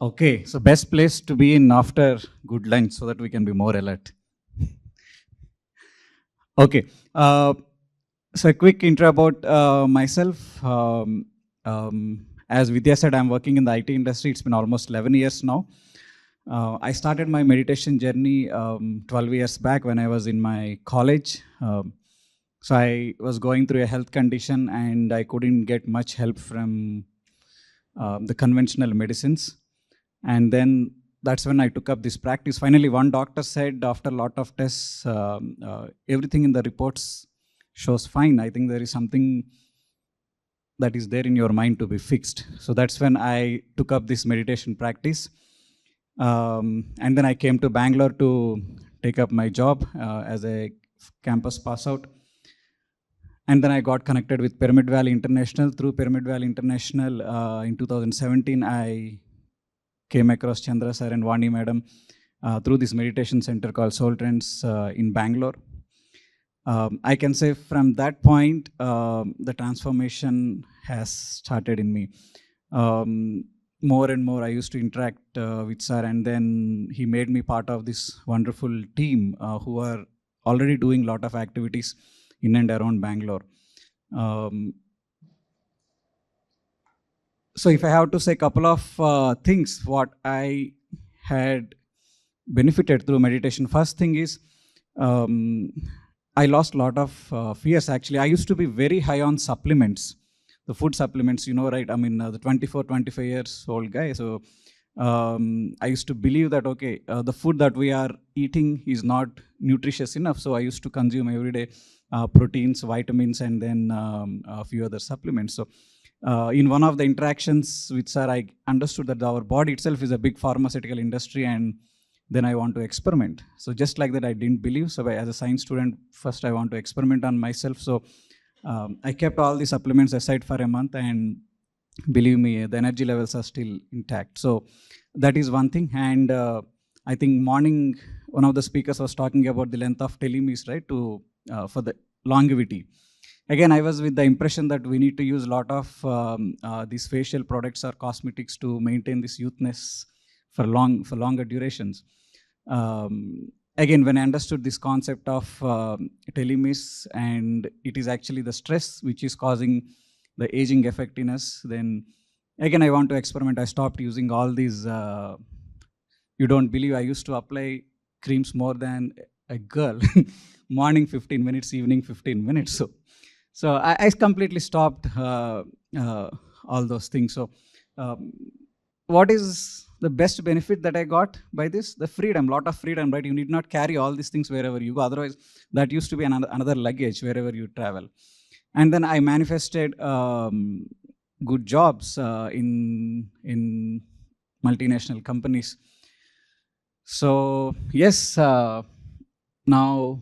Okay, so best place to be in after good lunch so that we can be more alert. Okay, so a quick intro about myself. As Vidya said, I'm working in the IT industry. It's been almost 11 years now. I started my meditation journey 12 years back when I was in my college. So I was going through a health condition and I couldn't get much help from the conventional medicines. And then that's when I took up this practice. Finally, one doctor said after a lot of tests, everything in the reports shows fine. I think there is something that is there in your mind to be fixed. So that's when I took up this meditation practice. And then I came to Bangalore to take up my job as a campus pass out. And then I got connected with Pyramid Valley International. Through Pyramid Valley International, in 2017, I came across Chandra sir and Vani madam through this meditation center called Soul Trends in Bangalore. I can say from that point, the transformation has started in me. More and more, I used to interact with sir, and then he made me part of this wonderful team who are already doing a lot of activities in and around Bangalore. So if I have to say a couple of things, what I had benefited through meditation, first thing is I lost a lot of fears. Actually, I used to be very high on supplements, the food supplements, you know, right? I mean, the 24, 25 years old guy. So I used to believe that, okay, the food that we are eating is not nutritious enough. So I used to consume every day proteins, vitamins, and then a few other supplements. So in one of the interactions with sir, I understood that our body itself is a big pharmaceutical industry, and then I want to experiment. So just like that, I didn't believe. So as a science student, first I want to experiment on myself. So I kept all the supplements aside for a month, and believe me, the energy levels are still intact. So that is one thing. And I think morning, one of the speakers was talking about the length of telomeres, right, to for the longevity. Again, I was with the impression that we need to use a lot of these facial products or cosmetics to maintain this youthness for longer durations. Again, when I understood this concept of telomeres, and it is actually the stress which is causing the aging effect in us, then again I want to experiment. I stopped using all these. You don't believe I used to apply creams more than a girl. Morning 15 minutes, evening 15 minutes. So I completely stopped all those things. So what is the best benefit that I got by this? The freedom, lot of freedom, right? You need not carry all these things wherever you go. Otherwise, that used to be another luggage wherever you travel. And then I manifested good jobs in multinational companies. So yes, now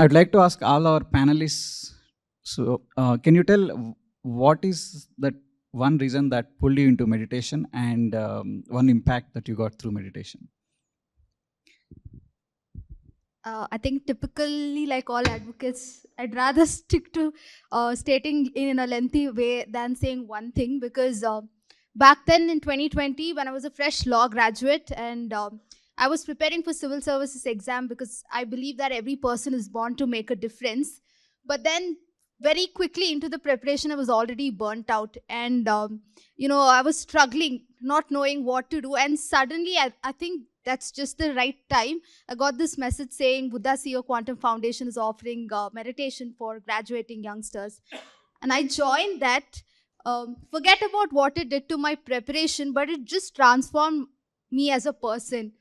I'd like to ask all our panelists. So can you tell what is that one reason that pulled you into meditation, and one impact that you got through meditation? I think typically, like all advocates, I'd rather stick to stating in a lengthy way than saying one thing, because back then in 2020, when I was a fresh law graduate, and I was preparing for civil services exam, because I believe that every person is born to make a difference. But then very quickly into the preparation, I was already burnt out, and I was struggling, not knowing what to do. And suddenly, I think that's just the right time, I got this message saying Buddha CEO Quantum Foundation is offering meditation for graduating youngsters. And I joined that. Forget about what it did to my preparation, but it just transformed me as a person.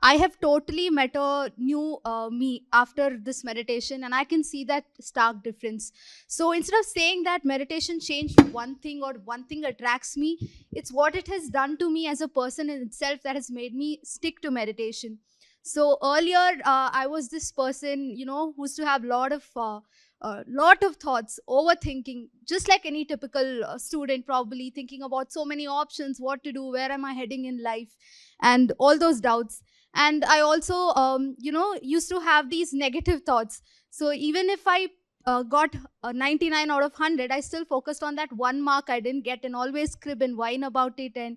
I have totally met a new me after this meditation, and I can see that stark difference. So instead of saying that meditation changed one thing or one thing attracts me, it's what it has done to me as a person in itself that has made me stick to meditation. So earlier, I was this person, who used to have lot of thoughts, overthinking, just like any typical student, probably thinking about so many options, what to do, where am I heading in life, and all those doubts. And I also, used to have these negative thoughts. So even if I got 99 out of 100, I still focused on that one mark I didn't get and always crib and whine about it and,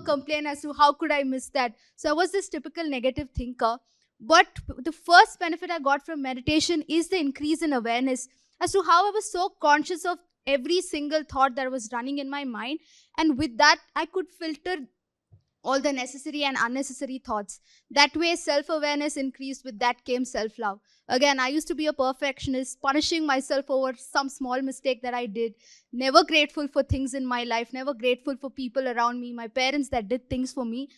complain as to how could I miss that. So I was this typical negative thinker. But the first benefit I got from meditation is the increase in awareness as to how I was so conscious of every single thought that was running in my mind. And with that, I could filter all the necessary and unnecessary thoughts. That way, self awareness increased. With that came self love. Again, I used to be a perfectionist, punishing myself over some small mistake that I did. Never grateful for things in my life, never grateful for people around me, my parents that did things for me.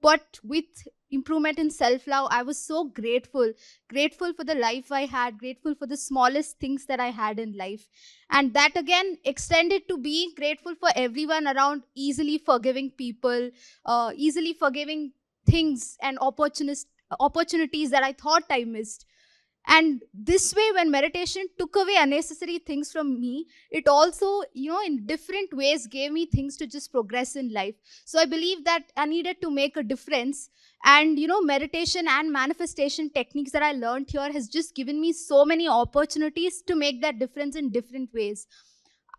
But with improvement in self love, I was so grateful for the life I had, grateful for the smallest things that I had in life. And that again extended to being grateful for everyone around, easily forgiving people, easily forgiving things and opportunities that I thought I missed. And this way, when meditation took away unnecessary things from me, it also, in different ways gave me things to just progress in life. So I believe that I needed to make a difference. And, meditation and manifestation techniques that I learned here has just given me so many opportunities to make that difference in different ways.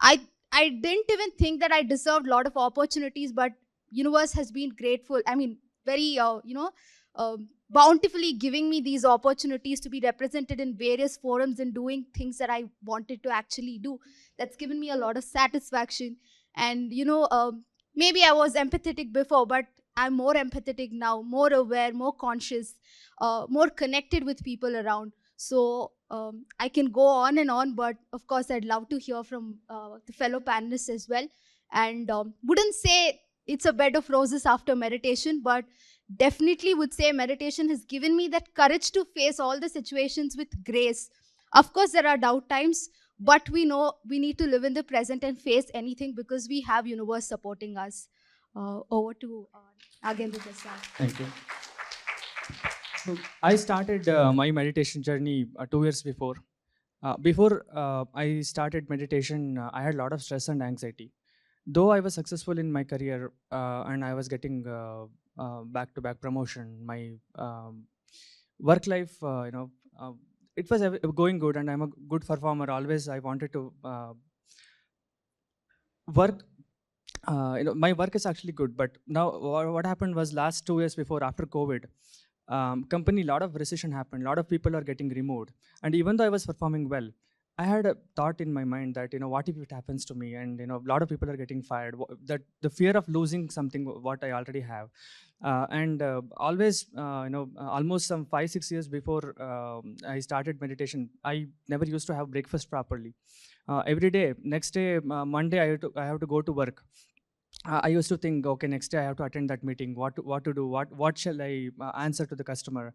I didn't even think that I deserved a lot of opportunities, but universe has been grateful. I mean, very bountifully giving me these opportunities to be represented in various forums and doing things that I wanted to actually do. That's given me a lot of satisfaction. And maybe I was empathetic before, but I'm more empathetic now, more aware, more conscious, more connected with people around. So I can go on and on, but of course, I'd love to hear from the fellow panelists as well. And wouldn't say it's a bed of roses after meditation, but definitely would say meditation has given me that courage to face all the situations with grace. Of course, there are doubt times, but we know we need to live in the present and face anything because we have universe supporting us. Over to Nagendra Prasad. Thank you. So I started my meditation journey 2 years before. Before I started meditation, I had a lot of stress and anxiety. Though I was successful in my career and I was getting back-to-back promotion, my work life, it was going good, and I'm a good performer. Always, I wanted to work. My work is actually good, but now what happened was last 2 years before, after COVID, company, lot of recession happened, lot of people are getting removed, and even though I was performing well, I had a thought in my mind that what if it happens to me, and a lot of people are getting fired, that the fear of losing something what I already have. And always almost some 5-6 years before I started meditation, I never used to have breakfast properly. Every day, next day, Monday, I have to go to work. I used to think, okay, next day I have to attend that meeting. What to do? What shall I answer to the customer?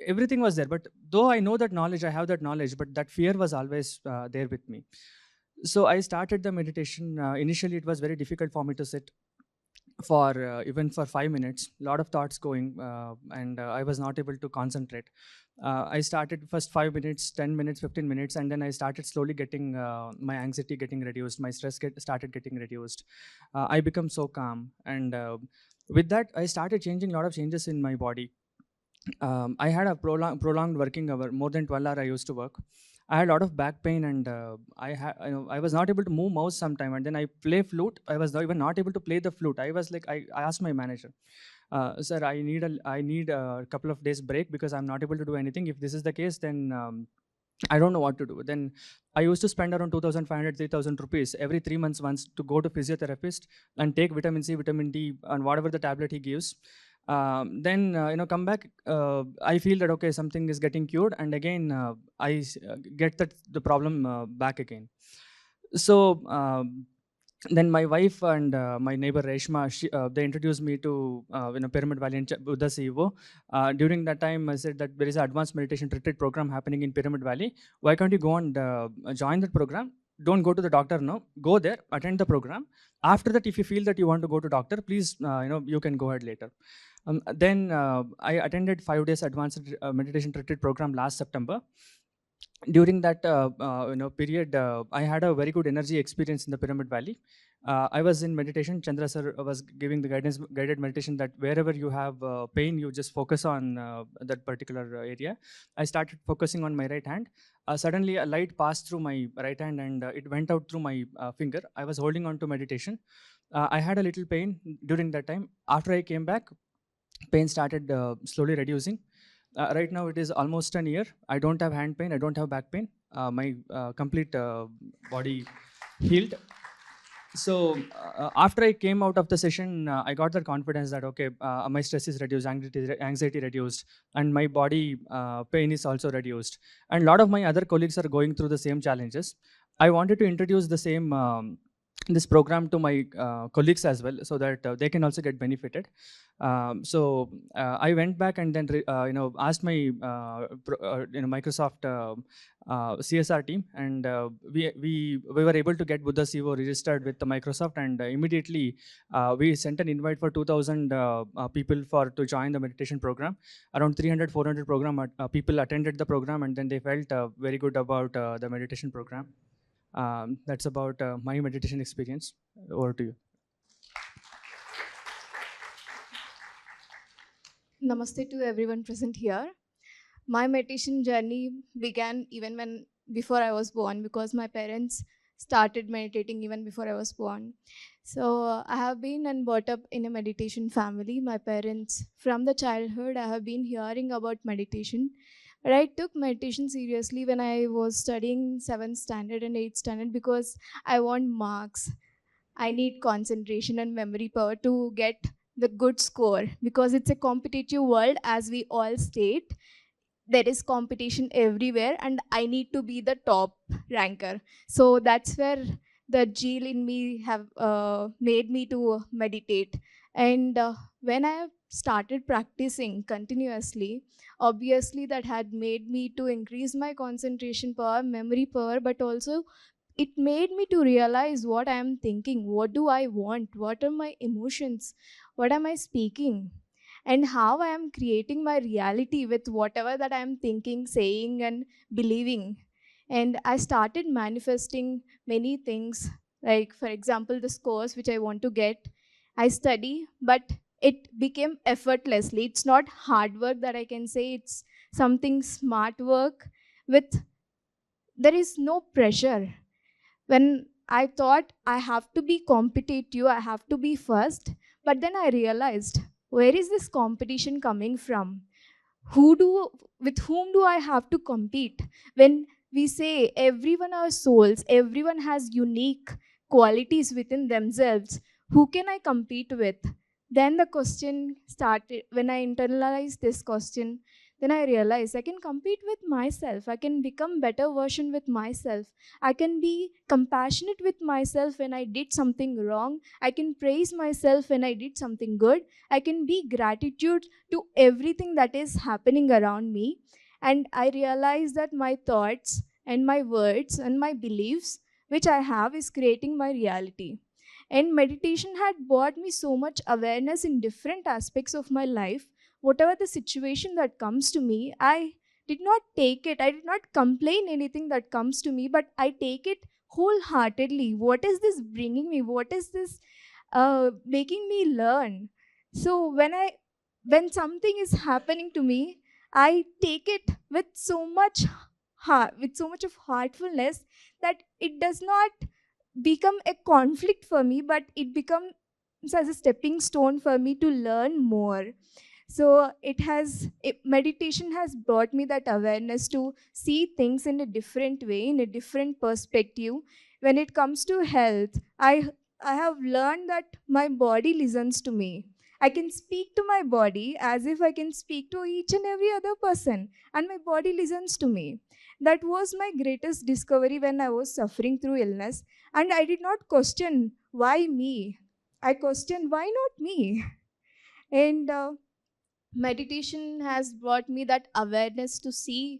Everything was there, but though I know that knowledge, I have that knowledge, but that fear was always there with me. So I started the meditation. Initially, it was very difficult for me to sit for even for 5 minutes. Lot of thoughts going, and I was not able to concentrate. I started first 5 minutes, 10 minutes, 15 minutes, and then I started slowly getting my anxiety getting reduced, my stress started getting reduced. I become so calm, and with that, I started changing a lot of changes in my body. I had a prolonged working hour, more than 12 hours I used to work. I had a lot of back pain, and I was not able to move mouse sometime. And then I play flute. I was not even not able to play the flute. I was like, I asked my manager, sir, I need a couple of days break because I'm not able to do anything. If this is the case, then I don't know what to do. Then I used to spend around 2,500, 3,000 rupees every 3 months once to go to physiotherapist and take vitamin C, vitamin D, and whatever the tablet he gives. Then come back. I feel that okay, something is getting cured, and again I get that the problem back again. So then my wife and my neighbor Reshma, they introduced me to Pyramid Valley and Buddha CEO. During that time, I said that there is an advanced meditation retreat program happening in Pyramid Valley. Why can't you go and join that program? Don't go to the doctor now. Go there, attend the program. After that, if you feel that you want to go to doctor, please you can go ahead later. Then I attended 5 days advanced meditation retreat program last September. During that period, I had a very good energy experience in the Pyramid Valley. I was in meditation. Chandra sir was giving the guided meditation that wherever you have pain, you just focus on that particular area. I started focusing on my right hand. Suddenly, a light passed through my right hand and it went out through my finger. I was holding on to meditation. I had a little pain during that time. After I came back, pain started slowly reducing. Right now, it is almost an year. I don't have hand pain. I don't have back pain. My complete body healed. So after I came out of the session, I got that confidence that okay, my stress is reduced, anxiety reduced, and my body pain is also reduced. And a lot of my other colleagues are going through the same challenges. I wanted to introduce the same this program to my colleagues as well, so that they can also get benefited. So I went back and then asked my Microsoft CSR team, and we were able to get Buddha CEO registered with the Microsoft, and immediately we sent an invite for 2,000 people to join the meditation program. Around 300-400 people attended the program, and then they felt very good about the meditation program. That's about my meditation experience. Over to you. Namaste to everyone present here. My meditation journey began even before I was born, because my parents started meditating even before I was born. So I have been and brought up in a meditation family. My parents, from the childhood, I have been hearing about meditation. But I took meditation seriously when I was studying 7th standard and 8th standard, because I want marks. I need concentration and memory power to get the good score, because it's a competitive world, as we all state. There is competition everywhere, and I need to be the top ranker. So that's where the gene in me have made me to meditate. And when I have started practicing continuously, obviously that had made me to increase my concentration power, memory power, but also it made me to realize what I am thinking, what do I want, what are my emotions, what am I speaking, and how I am creating my reality with whatever that I am thinking, saying, and believing. And I started manifesting many things, like, for example, the scores which I want to get. I study, but it became effortlessly. It's not hard work that I can say, it's something smart work with, there is no pressure. When I thought I have to be competitive, I have to be first, but then I realized, where is this competition coming from? With whom do I have to compete? When we say everyone are souls, everyone has unique qualities within themselves, who can I compete with? Then the question started. When I internalized this question, then I realized I can compete with myself. I can become better version with myself. I can be compassionate with myself when I did something wrong. I can praise myself when I did something good. I can be gratitude to everything that is happening around me. And I realize that my thoughts and my words and my beliefs, which I have, is creating my reality. And meditation had brought me so much awareness in different aspects of my life. Whatever the situation that comes to me, I did not take it. I did not complain anything that comes to me, but I take it wholeheartedly. What is this bringing me? What is this making me learn? So when something is happening to me, I take it with so much with so much of heartfulness that it does not become a conflict for me, but it becomes as a stepping stone for me to learn more. So meditation has brought me that awareness to see things in a different way, in a different perspective. When it comes to health, I have learned that my body listens to me. I can speak to my body as if I can speak to each and every other person, and my body listens to me. That was my greatest discovery when I was suffering through illness, and I did not question why me. I questioned why not me. And meditation has brought me that awareness to see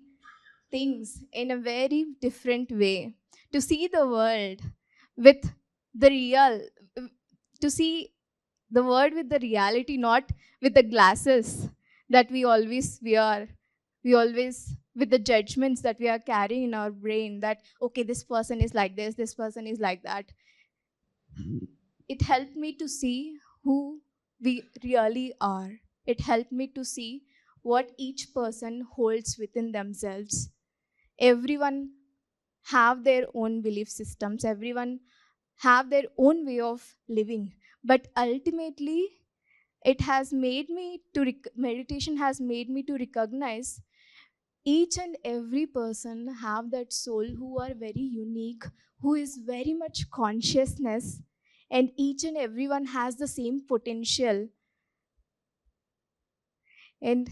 things in a very different way, to see the world with the real, to see the world with the reality, not with the glasses that we always wear. We always, with the judgments that we are carrying in our brain, that, okay, this person is like this person is like that. it helped me to see who we really are. It helped me to see what each person holds within themselves. Everyone have their own belief systems. Everyone have their own way of living. But ultimately, it has made me to meditation has made me to recognize each and every person have that soul who are very unique, who is very much consciousness, and each and everyone has the same potential. And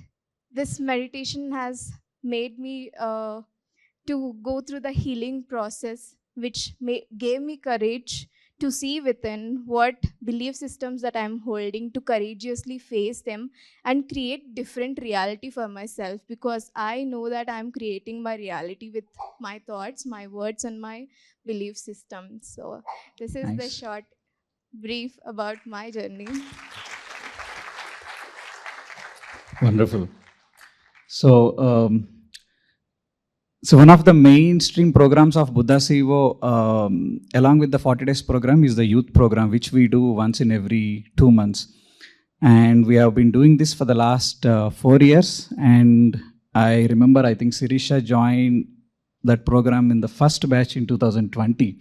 this meditation has made me to go through the healing process, which gave me courage to see within what belief systems that I'm holding, to courageously face them and create different reality for myself, because I know that I'm creating my reality with my thoughts, my words, and my belief system. So this is the Nice. short brief about my journey. Wonderful. So, so one of the mainstream programs of Buddha CEO, along with the 40 days program, is the youth program, which we do once in every 2 months. And we have been doing this for the last 4 years. And I remember, I think Sirisha joined that program in the first batch in 2020.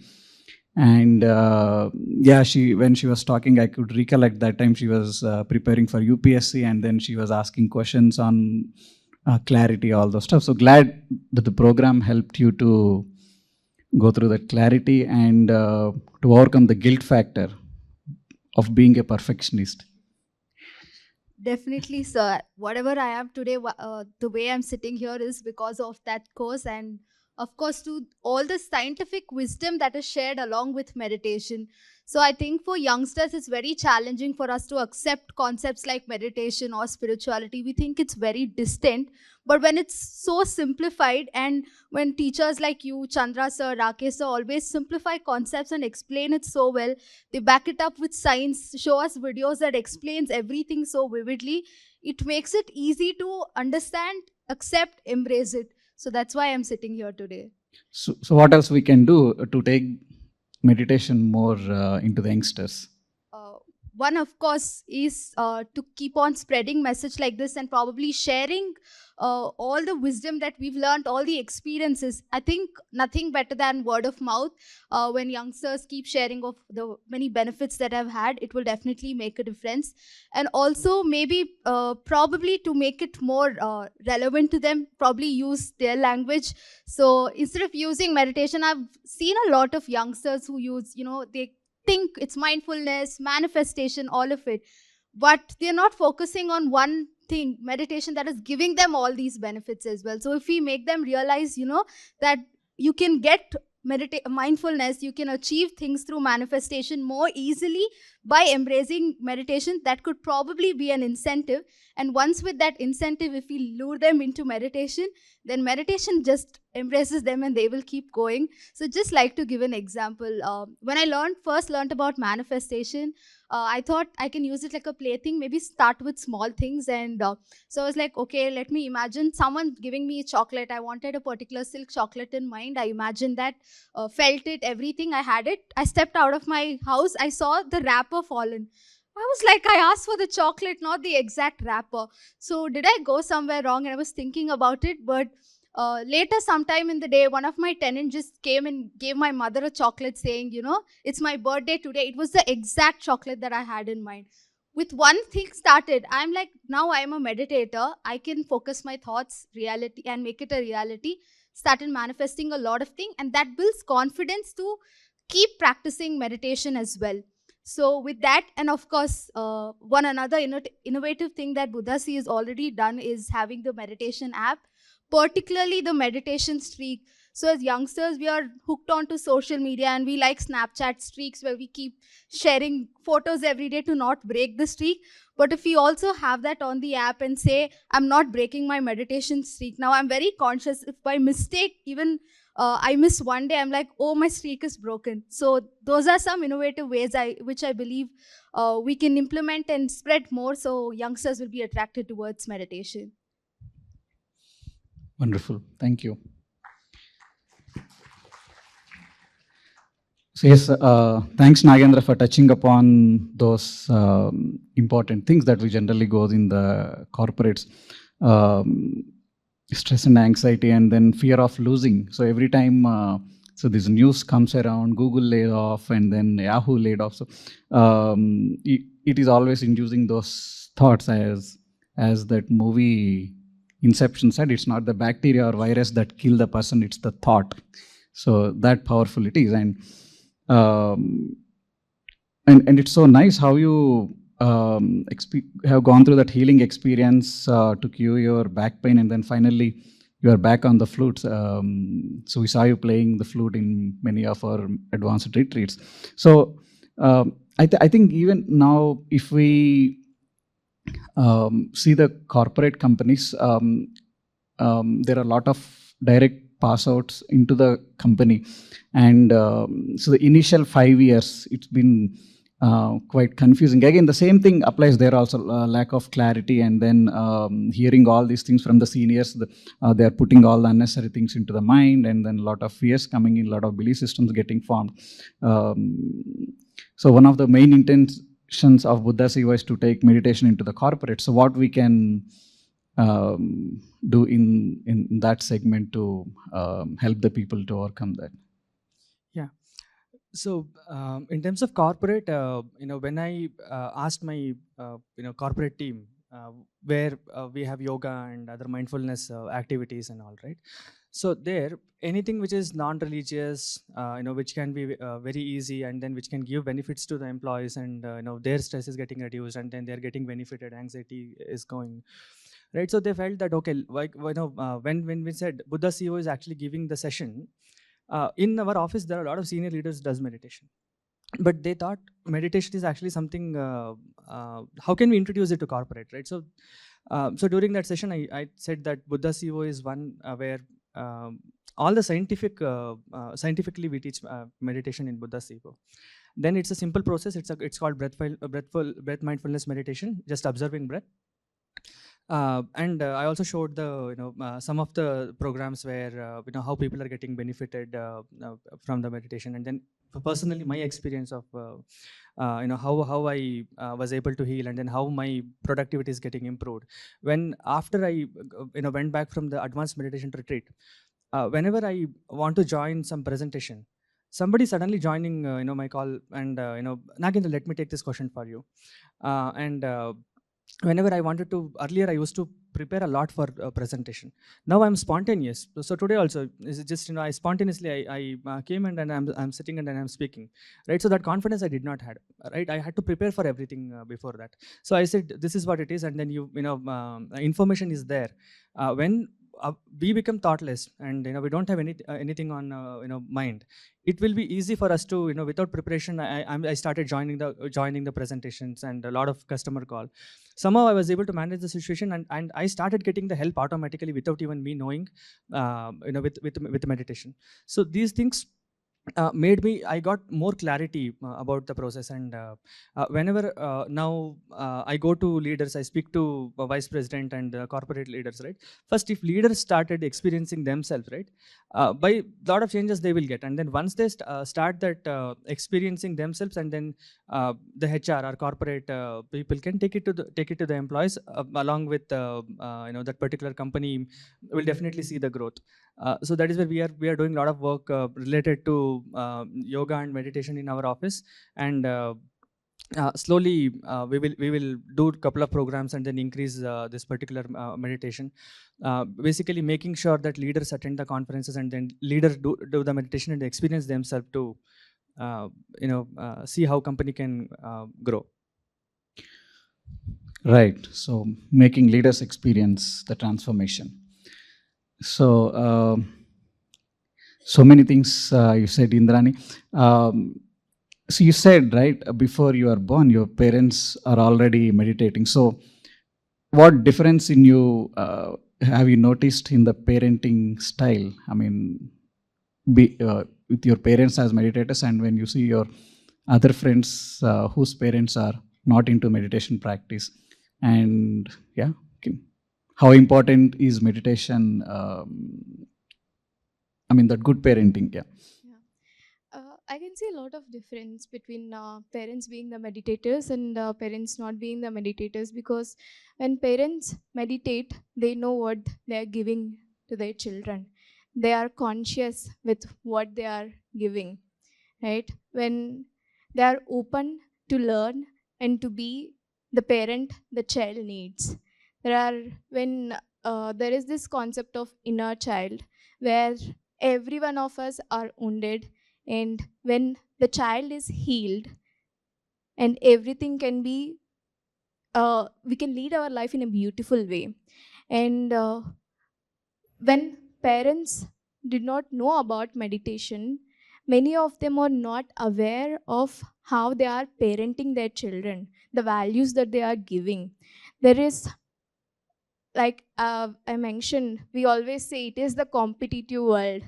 And yeah, when she was talking, I could recollect that time she was preparing for UPSC, and then she was asking questions on clarity, all those stuff. So glad that the program helped you to go through that clarity and to overcome the guilt factor of being a perfectionist. Definitely, sir. Whatever I am today, the way I'm sitting here is because of that course, and of course, to all the scientific wisdom that is shared along with meditation. So, I think for youngsters, it's very challenging for us to accept concepts like meditation or spirituality. We think it's very distant, but when it's so simplified, and when teachers like you, Chandra sir, Rakesh sir, always simplify concepts and explain it so well, they back it up with science, show us videos that explains everything so vividly. It makes it easy to understand, accept, embrace it. So that's why I'm sitting here today. So what else we can do to take meditation more into the youngsters? uh, One, of course, is to keep on spreading message like this and probably sharing all the wisdom that we've learned, all the experiences. I think nothing better than word of mouth. When youngsters keep sharing of the many benefits that I've had, it will definitely make a difference. And also maybe probably to make it more relevant to them, probably use their language. So instead of using meditation, I've seen a lot of youngsters who use, they think it's mindfulness, manifestation, all of it. But they're not focusing on one thing, meditation, that is giving them all these benefits as well. So if we make them realize, that you can get mindfulness, you can achieve things through manifestation more easily by embracing meditation, that could probably be an incentive. And once with that incentive, if we lure them into meditation, then meditation just embraces them and they will keep going. So just like to give an example, when I first learned about manifestation, I thought I can use it like a plaything, maybe start with small things. And so I was like, okay, let me imagine someone giving me chocolate. I wanted a particular silk chocolate in mind. I imagined that, felt it, everything. I had it. I stepped out of my house. I saw the wrapper fallen. I was like, I asked for the chocolate, not the exact wrapper. So did I go somewhere wrong? And I was thinking about it, but later, sometime in the day, one of my tenants just came and gave my mother a chocolate saying, it's my birthday today. It was the exact chocolate that I had in mind. With one thing started, I'm like, now I'm a meditator. I can focus my thoughts, reality, and make it a reality. Started manifesting a lot of things, and that builds confidence to keep practicing meditation as well. So with that, and of course, one another innovative thing that Buddha C has already done is having the meditation app, particularly the meditation streak. So as youngsters, we are hooked onto social media and we like Snapchat streaks where we keep sharing photos every day to not break the streak. But if we also have that on the app and say, I'm not breaking my meditation streak, now I'm very conscious if by mistake even I miss one day, I'm like, oh, my streak is broken. So those are some innovative ways which I believe we can implement and spread more, so youngsters will be attracted towards meditation. Wonderful. Thank you. So yes, thanks Nagendra for touching upon those important things that we generally go in the corporates. Um, Stress and anxiety, and then fear of losing. So every time, so this news comes around, Google laid off, and then Yahoo laid off. So it is always inducing those thoughts, as that movie Inception said, it's not the bacteria or virus that kill the person, it's the thought. So that powerful it is. Um, and it's so nice how you have gone through that healing experience to cure your back pain, and then finally you are back on the flutes. So we saw you playing the flute in many of our advanced retreats. So I think even now, if we see the corporate companies, there are a lot of direct pass outs into the company, and so the initial 5 years, it's been quite confusing. Again, the same thing applies there also, lack of clarity, and then hearing all these things from the seniors. They are putting all the unnecessary things into the mind, and then a lot of fears coming in, a lot of belief systems getting formed. So one of the main intentions of Buddha Siva is to take meditation into the corporate. So what we can do in that segment to help the people to overcome that? So in terms of corporate, when I asked my corporate team where we have yoga and other mindfulness activities and all, right? So there, anything which is non-religious, which can be very easy, and then which can give benefits to the employees, and their stress is getting reduced, and then they're getting benefited, anxiety is going, right? So they felt that okay, like when we said Buddha CEO is actually giving the session. In our office, there are a lot of senior leaders does meditation, but they thought meditation is actually something. How can we introduce it to corporate, right? So during that session, I said that Buddha CEO is one where all the scientifically we teach meditation in Buddha CEO. Then it's a simple process. It's called breath mindfulness meditation, just observing breath. And I also showed the some of the programs where how people are getting benefited from the meditation, and then personally my experience of how I was able to heal, and then how my productivity is getting improved. After I went back from the advanced meditation retreat, whenever I want to join some presentation, somebody suddenly joining my call, and Nagendra, let me take this question for you. Whenever I wanted to, earlier I used to prepare a lot for a presentation. Now I'm spontaneous. So today also, is just I spontaneously I came and I'm sitting and then I'm speaking, right? So that confidence I did not have, right? I had to prepare for everything before that. So I said, this is what it is, and then information is there. When we become thoughtless, and we don't have anything on mind, it will be easy for us to without preparation. I started joining the presentations and a lot of customer call. Somehow I was able to manage the situation, and I started getting the help automatically without even me knowing, with meditation. So these things made me, I got more clarity about the process. And whenever now I go to leaders, I speak to vice president and corporate leaders, right? First, if leaders started experiencing themselves, right, by lot of changes they will get, and then once they start that experiencing themselves, and then the HR or corporate people can take it to the employees, along with that particular company will definitely see the growth. So that is where we are doing a lot of work related to yoga and meditation in our office, and slowly we will do a couple of programs and then increase this particular meditation. Basically making sure that leaders attend the conferences, and then leaders do the meditation and experience themselves to see how company can grow. Right. So making leaders experience the transformation. So so many things you said, Indrani. So you said, right, before you are born, your parents are already meditating. So what difference in you have you noticed in the parenting style? I mean, with your parents as meditators, and when you see your other friends whose parents are not into meditation practice, and how important is meditation? I mean, that good parenting. I can can see a lot of difference between parents being the meditators and parents not being the meditators, because when parents meditate, they know what they are giving to their children. They are conscious with what they are giving, right? When they are open to learn and to be the parent the child needs. There is this concept of inner child, where every one of us are wounded, and when the child is healed and everything can be we can lead our life in a beautiful way. And when parents did not know about meditation, many of them are not aware of how they are parenting their children, the values that they are giving. There is, like I mentioned, we always say it is the competitive world.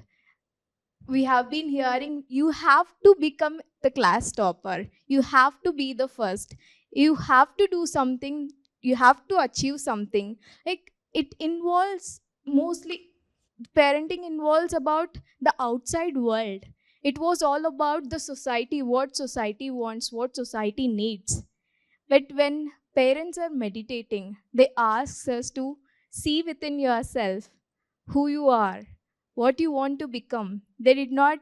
We have been hearing you have to become the class topper, you have to be the first, you have to do something, you have to achieve something. Like, it involves mostly, parenting involves about the outside world. It was all about the society, what society wants, what society needs. But when parents are meditating, they ask us to see within yourself who you are, what you want to become. They did not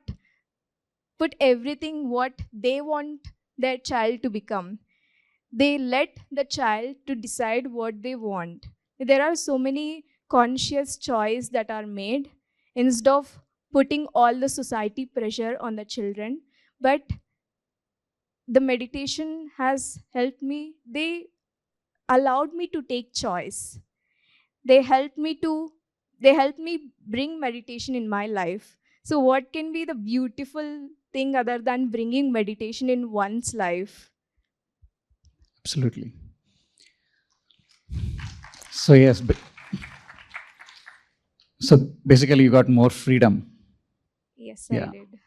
put everything what they want their child to become. They let the child to decide what they want. There are so many conscious choices that are made instead of putting all the society pressure on the children. But the meditation has helped me. They allowed me to take choice. They helped me to they helped me bring meditation in my life. So what can be the beautiful thing other than bringing meditation in one's life? Absolutely. So yes, so basically you got more freedom. Yes, Yeah. I did.